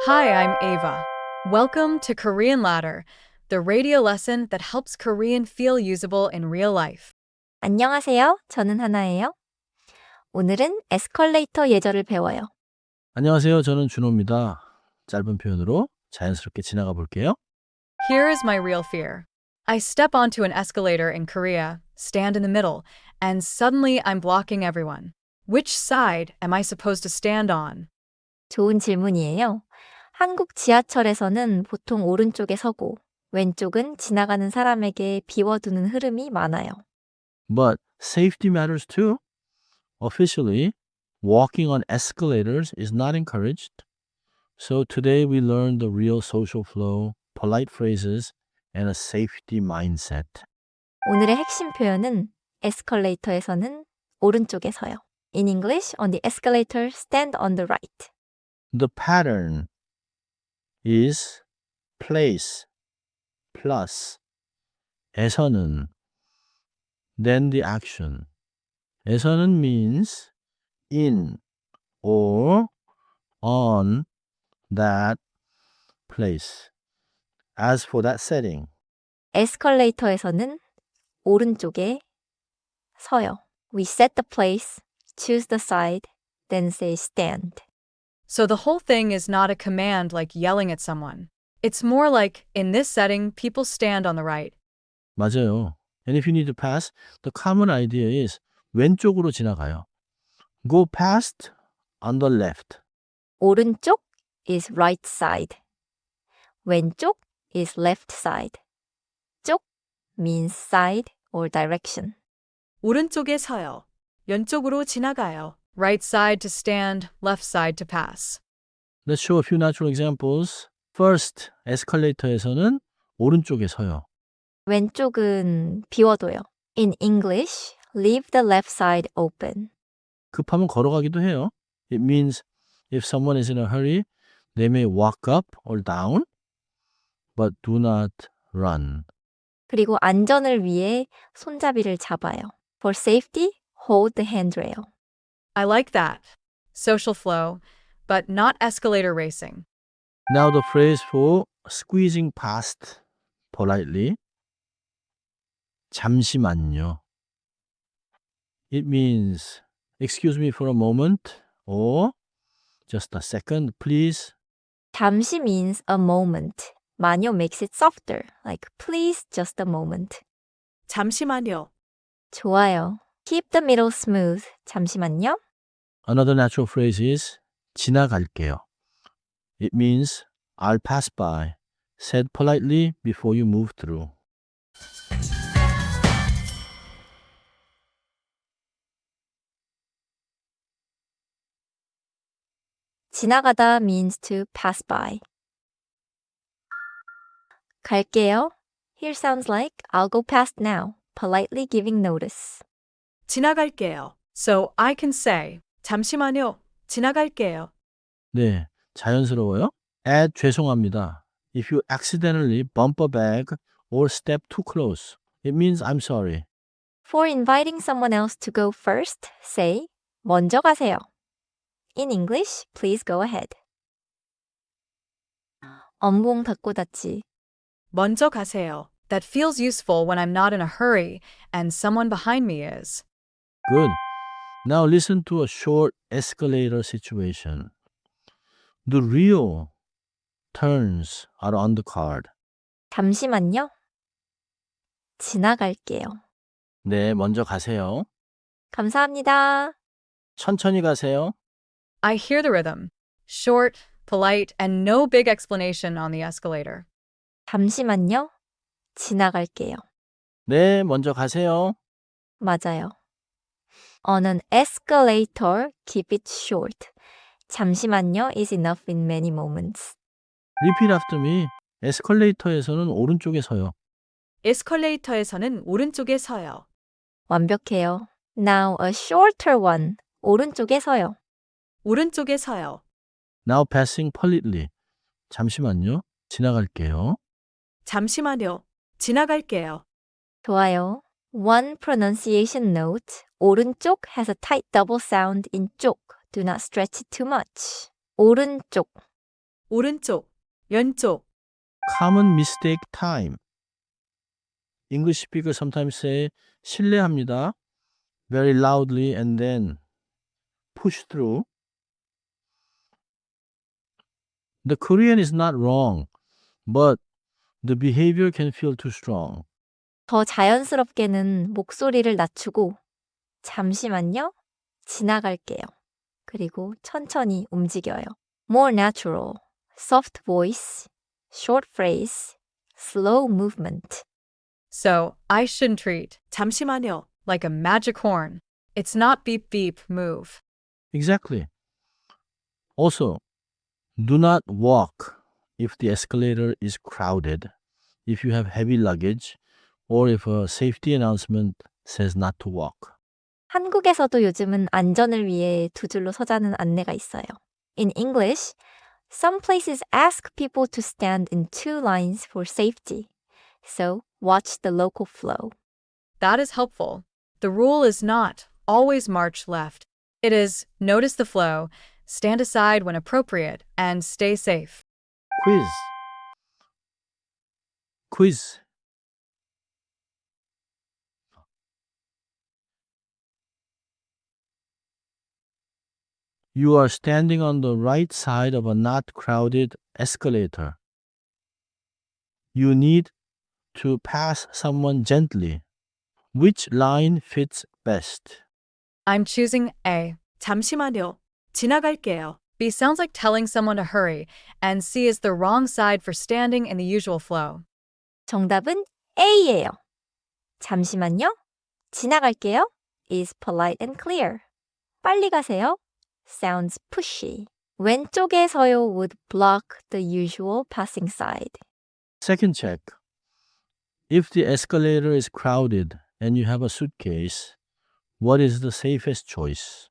Hi, I'm Ava. Welcome to Korean Ladder, the radio lesson that helps Korean feel usable in real life. 안녕하세요. 저는 하나예요. 오늘은 에스컬레이터 예절을 배워요. 안녕하세요. 저는 준호입니다. 짧은 표현으로 자연스럽게 지나가 볼게요. Here is my real fear. I step onto an escalator in Korea, stand in the middle, and suddenly I'm blocking everyone. Which side am I supposed to stand on? 좋은 질문이에요. 한국 지하철에서는 보통 오른쪽에 서고 왼쪽은 지나가는 사람에게 비워두는 흐름이 많아요. But safety matters too. Officially, walking on escalators is not encouraged. So today we learn the real social flow, polite phrases, and a safety mindset. 오늘의 핵심 표현은 에스컬레이터에서는 오른쪽에 서요. In English, on the escalator, stand on the right. The pattern is place plus 에서는 then the action. 에서는 means in or on that place. As for that setting, 에스컬레이터에서는 오른쪽에 서요. We set the place, choose the side, then say stand. So the whole thing is not a command like yelling at someone. It's more like, in this setting, people stand on the right. 맞아요. And if you need to pass, the common idea is 왼쪽으로 지나가요. Go past on the left. 오른쪽 is right side. 왼쪽 is left side. 쪽 means side or direction. 오른쪽에 서요. 왼쪽으로 지나가요. Right side to stand, left side to pass. Let's show a few natural examples. First, 에스컬레이터에서는 오른쪽에 서요. 왼쪽은 비워둬요. In English, leave the left side open. 급하면 걸어가기도 해요. It means if someone is in a hurry, they may walk up or down, but do not run. 그리고 안전을 위해 손잡이를 잡아요. For safety, hold the handrail. I like that. Social flow, but not escalator racing. Now the phrase for squeezing past politely. 잠시만요. It means excuse me for a moment or just a second, please. 잠시 means a moment. 마녀 makes it softer, like please just a moment. 잠시만요. 좋아요. Keep the middle smooth. 잠시만요. Another natural phrase is 지나갈게요. It means I'll pass by, said politely before you move through. 지나가다 means to pass by. 갈게요. Here sounds like I'll go past now, politely giving notice. 지나갈게요. So I can say, 잠시만요. 지나갈게요. 네, 자연스러워요. Add 죄송합니다. If you accidentally bump a bag or step too close, it means I'm sorry. For inviting someone else to go first, say 먼저 가세요. In English, please go ahead. 엄봉 닫고 닫지. 먼저 가세요. That feels useful when I'm not in a hurry and someone behind me is. Good. Now listen to a short escalator situation. The real turns are on the card. 잠시만요. 지나갈게요. 네, 먼저 가세요. 감사합니다. 천천히 가세요. I hear the rhythm. Short, polite, and no big explanation on the escalator. 잠시만요. 지나갈게요. 네, 먼저 가세요. 맞아요. On an escalator, keep it short. 잠시만요 is enough in many moments. Repeat after me. 에스컬레이터에서는 오른쪽에 서요. 에스컬레이터에서는 오른쪽에 서요. 완벽해요. Now a shorter one. 오른쪽에 서요. 오른쪽에 서요. Now passing politely. 잠시만요. 지나갈게요. 잠시만요. 지나갈게요. 좋아요. One pronunciation note. 오른쪽 has a tight double sound in 쪽. Do not stretch it too much. 오른쪽. 오른쪽, 왼쪽. Common mistake time. English speakers sometimes say 실례합니다 very loudly and then push through. The Korean is not wrong, but the behavior can feel too strong. 더 자연스럽게는 목소리를 낮추고 잠시만요. 지나갈게요. 그리고 천천히 움직여요. More natural, soft voice, short phrase, slow movement. So, I shouldn't treat 잠시만요 like a magic horn. It's not beep beep move. Exactly. Also, do not walk if the escalator is crowded, if you have heavy luggage, or if a safety announcement says not to walk. 한국에서도 요즘은 안전을 위해 두 줄로 서자는 안내가 있어요. In English, some places ask people to stand in two lines for safety. So, watch the local flow. That is helpful. The rule is not always march left. It is notice the flow, stand aside when appropriate, and stay safe. Quiz. Quiz. You are standing on the right side of a not crowded escalator. You need to pass someone gently. Which line fits best? I'm choosing A. 잠시만요. 지나갈게요. B sounds like telling someone to hurry, and C is the wrong side for standing in the usual flow. 정답은 A예요. 잠시만요. 지나갈게요. is polite and clear. 빨리 가세요. sounds pushy. 왼쪽에 서요 would block the usual passing side. Second check. If the escalator is crowded and you have a suitcase, what is the safest choice?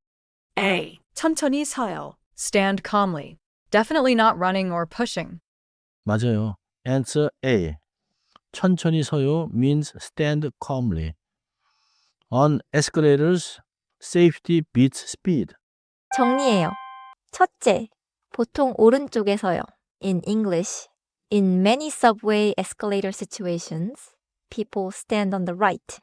A. 천천히 서요. Stand calmly. Definitely not running or pushing. 맞아요. Answer A. 천천히 서요 means stand calmly. On escalators, safety beats speed. 정리해요. 첫째, 보통 오른쪽에 서요. In English, in many subway escalator situations, people stand on the right.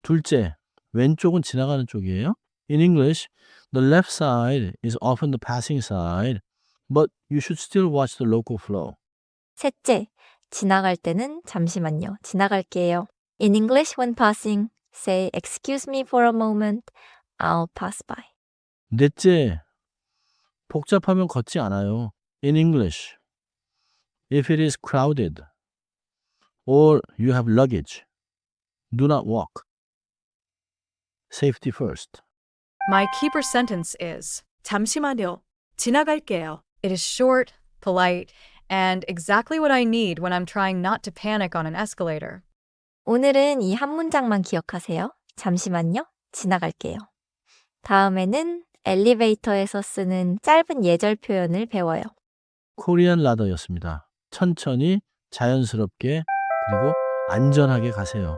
둘째, 왼쪽은 지나가는 쪽이에요. In English, the left side is often the passing side, but you should still watch the local flow. 셋째, 지나갈 때는 잠시만요. 지나갈게요. In English, when passing, say, excuse me for a moment, I'll pass by. 넷째, 복잡하면 걷지 않아요. In English, if it is crowded or you have luggage, do not walk. Safety first. My keeper sentence is 잠시만요. 지나갈게요. It is short, polite, and exactly what I need when I'm trying not to panic on an escalator. 오늘은 이 한 문장만 기억하세요. 잠시만요. 지나갈게요. 다음에는 엘리베이터에서 쓰는 짧은 예절 표현을 배워요. 코리안 라더였습니다. 천천히, 자연스럽게, 그리고 안전하게 가세요.